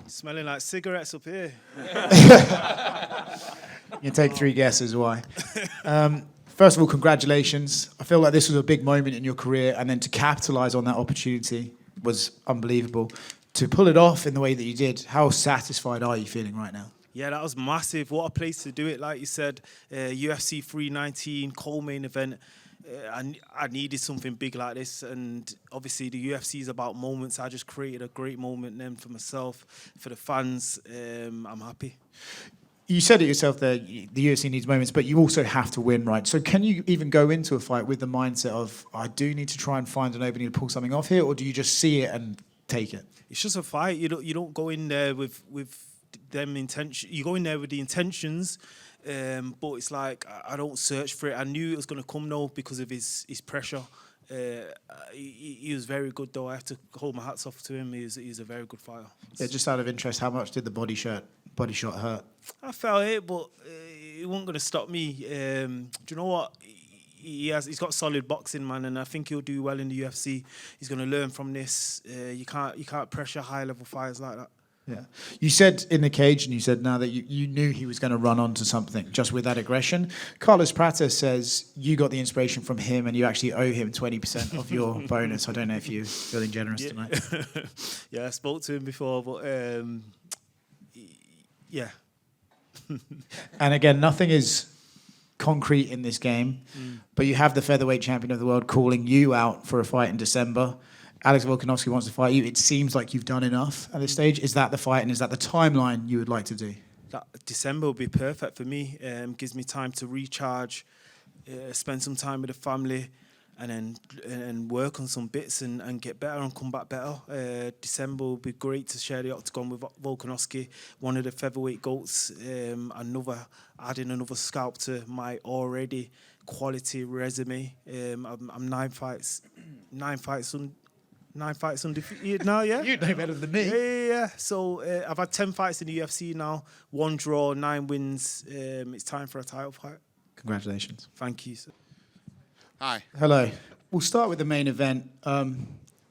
Smelling like cigarettes up here. You take 3 guesses why. First of all, congratulations. I feel like this was a big moment in your career, and then to capitalise on that opportunity was unbelievable. To pull it off in the way that you did, how satisfied are you feeling right now? Yeah, that was massive. What a place to do it. Like you said, UFC 319, co-main event. I needed something big like this, and obviously the UFC is about moments. I just created a great moment then for myself, for the fans. I'm happy. You said it yourself there, the UFC needs moments, but you also have to win, right? So can you even go into a fight with the mindset of, I do need to try and find an opening to pull something off here, or do you just see it and take it? It's just a fight. You don't go in there with them intention. You go in there with the intentions. But it's like I don't search for it. I knew it was going to come though because of his pressure. He was very good though. I have to hold my hats off to him. He's a very good fighter. Yeah, just out of interest, how much did the body shot hurt? I felt it, but it wasn't going to stop me. Do you know what? He's got solid boxing, man, and I think he'll do well in the UFC. He's going to learn from this. You can't pressure high level fighters like that. Yeah. You said in the cage, and you said now that you knew he was going to run onto something just with that aggression. Carlos Prater says you got the inspiration from him and you actually owe him 20% of your bonus. I don't know if you're feeling generous tonight. Yeah, I spoke to him before, but yeah. And again, nothing is concrete in this game, but you have the featherweight champion of the world calling you out for a fight in December. Alex Volkanovski wants to fight you. It seems like you've done enough at this stage. Is that the fight, and is that the timeline you would like to do? December will be perfect for me. Gives me time to recharge, spend some time with the family, and then work on some bits and get better and come back better. December will be great to share the octagon with Volkanovski, one of the featherweight GOATs. Adding another scalp to my already quality resume. I'm 9 fights undefeated now, yeah? You know better than me. Yeah. So I've had 10 fights in the UFC now, 1 draw, 9 wins. It's time for a title fight. Congratulations. Thank you, sir. Hi. Hello. We'll start with the main event.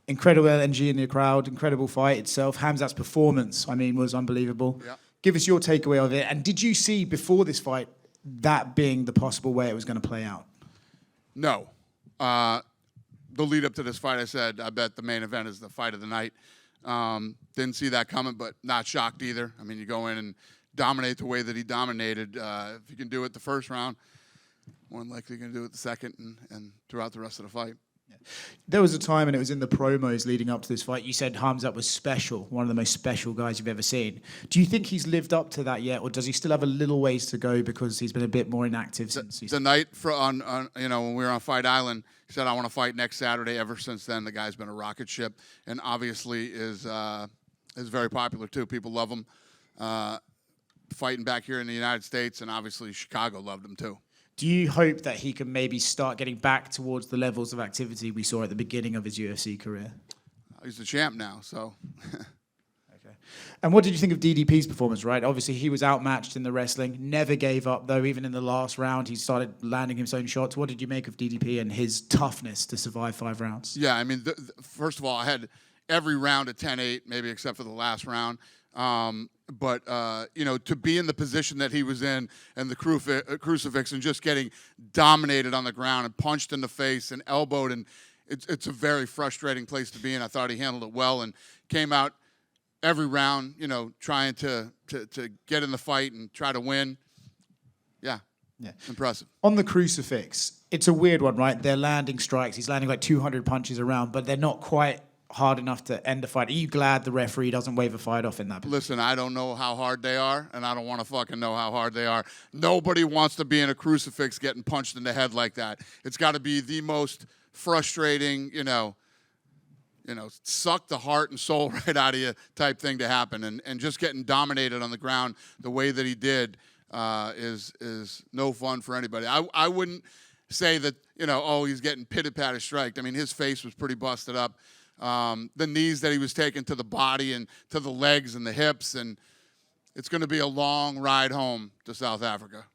Incredible energy in the crowd, incredible fight itself. Khamzat's performance, was unbelievable. Yeah. Give us your takeaway of it. And did you see before this fight that being the possible way it was going to play out? No. The lead up to this fight, I said, I bet the main event is the fight of the night. Didn't see that coming, but not shocked either. I mean, you go in and dominate the way that he dominated. If you can do it the first round, more than likely you're going to do it the second and throughout the rest of the fight. Yeah. There was a time, and it was in the promos leading up to this fight, you said Khamzat was special, one of the most special guys you've ever seen. Do you think he's lived up to that yet, or does he still have a little ways to go because he's been a bit more inactive since the night on when we were on Fight Island, he said, I want to fight next Saturday. Ever since then, the guy's been a rocket ship, and obviously is very popular too. People love him. Fighting back here in the United States, and obviously Chicago loved him too. Do you hope that he can maybe start getting back towards the levels of activity we saw at the beginning of his UFC career? He's the champ now, so. Okay. And what did you think of DDP's performance, right? Obviously, he was outmatched in the wrestling, never gave up, though. Even in the last round, he started landing his own shots. What did you make of DDP and his toughness to survive 5 rounds? Yeah, I mean, first of all, I had every round at 10-8, maybe except for the last round. But to be in the position that he was in and the crucifix and just getting dominated on the ground and punched in the face and elbowed, and it's a very frustrating place to be in. I thought he handled it well and came out every round, trying to get in the fight and try to win. Yeah. Impressive. On the crucifix, it's a weird one, right? They're landing strikes. He's landing like 200 punches around, but they're not quite hard enough to end a fight. Are you glad the referee doesn't wave a fight off in that position? Listen, I don't know how hard they are, and I don't want to fucking know how hard they are. Nobody wants to be in a crucifix getting punched in the head like that. It's got to be the most frustrating, suck the heart and soul right out of you type thing to happen. And just getting dominated on the ground the way that he did is no fun for anybody. I wouldn't say that, he's getting pitted-patted striked. I mean, his face was pretty busted up. The knees that he was taking to the body and to the legs and the hips, and it's going to be a long ride home to South Africa.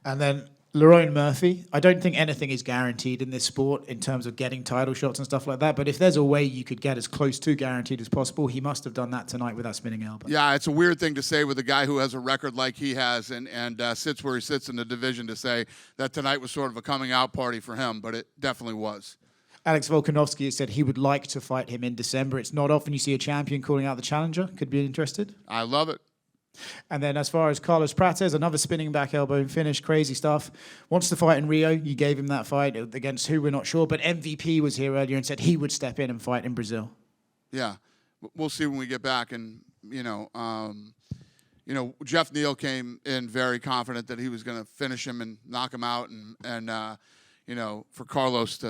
And then Lerone Murphy. I don't think anything is guaranteed in this sport in terms of getting title shots and stuff like that. But if there's a way you could get as close to guaranteed as possible, he must have done that tonight with that spinning elbow. Yeah, it's a weird thing to say with a guy who has a record like he has and sits where he sits in the division to say that tonight was sort of a coming out party for him, but it definitely was. Alex Volkanovski has said he would like to fight him in December. It's not often you see a champion calling out the challenger. Could be interested. I love it. And then as far as Carlos Prates, another spinning back elbow and finish, crazy stuff. Wants to fight in Rio. You gave him that fight against who, we're not sure. But MVP was here earlier and said he would step in and fight in Brazil. Yeah, we'll see when we get back. And, Jeff Neal came in very confident that he was going to finish him and knock him out. And for Carlos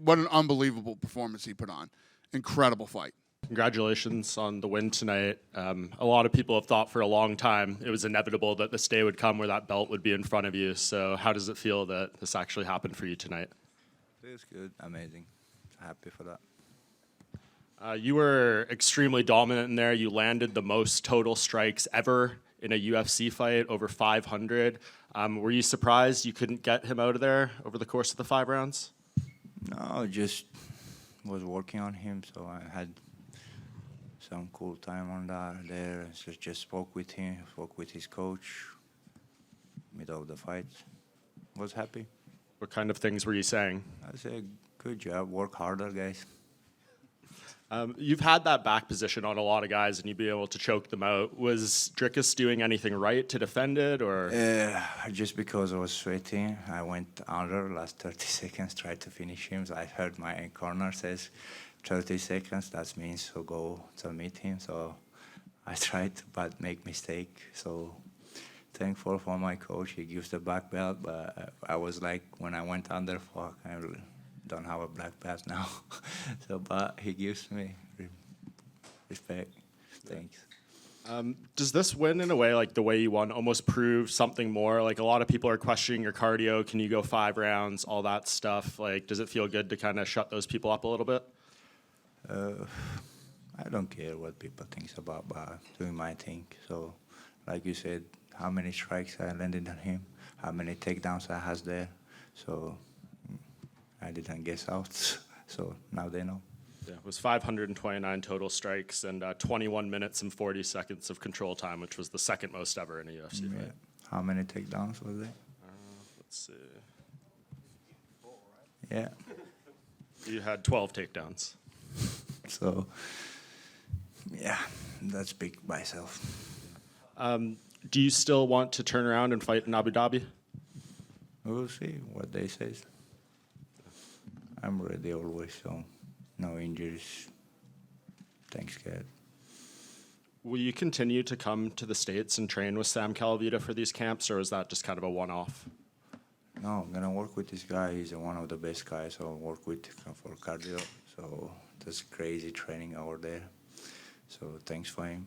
what an unbelievable performance he put on. Incredible fight. Congratulations on the win tonight. A lot of people have thought for a long time it was inevitable that this day would come where that belt would be in front of you. So how does it feel that this actually happened for you tonight? Feels good, amazing. Happy for that. You were extremely dominant in there. You landed the most total strikes ever in a UFC fight, over 500. Were you surprised you couldn't get him out of there over the course of the 5 rounds? No, just was working on him, so I had some cool time on that there. So just spoke with him, spoke with his coach, middle of the fight. Was happy. What kind of things were you saying? I said, good job, work harder, guys. You've had that back position on a lot of guys, and you'd be able to choke them out. Was Dricus doing anything right to defend it, or? Just because I was sweating, I went under last 30 seconds, tried to finish him. So I heard my corner says 30 seconds, that means to go to meet him. So I tried, but make mistake. So thankful for my coach, he gives the black belt, but I was like, when I went under, fuck, I don't have a black belt now. But he gives me respect. Thanks. Does this win in a way, like the way you won, almost prove something more? Like a lot of people are questioning your cardio. Can you go 5 rounds? All that stuff. Like, does it feel good to kind of shut those people up a little bit? I don't care what people think about, but doing my thing. So, like you said, how many strikes I landed on him, how many takedowns I has there. So I didn't guess out. So now they know. Yeah, it was 529 total strikes and 21 minutes and 40 seconds of control time, which was the second most ever in a UFC fight. How many takedowns was there? Let's see. Yeah. You had 12 takedowns. So, yeah, that's big by itself. Do you still want to turn around and fight in Abu Dhabi? We'll see what they say. I'm ready always, so no injuries. Thanks, God. Will you continue to come to the States and train with Sam Calavita for these camps, or is that just kind of a one-off? No, I'm going to work with this guy. He's one of the best guys I'll work with for cardio. So that's crazy training over there. So thanks for him.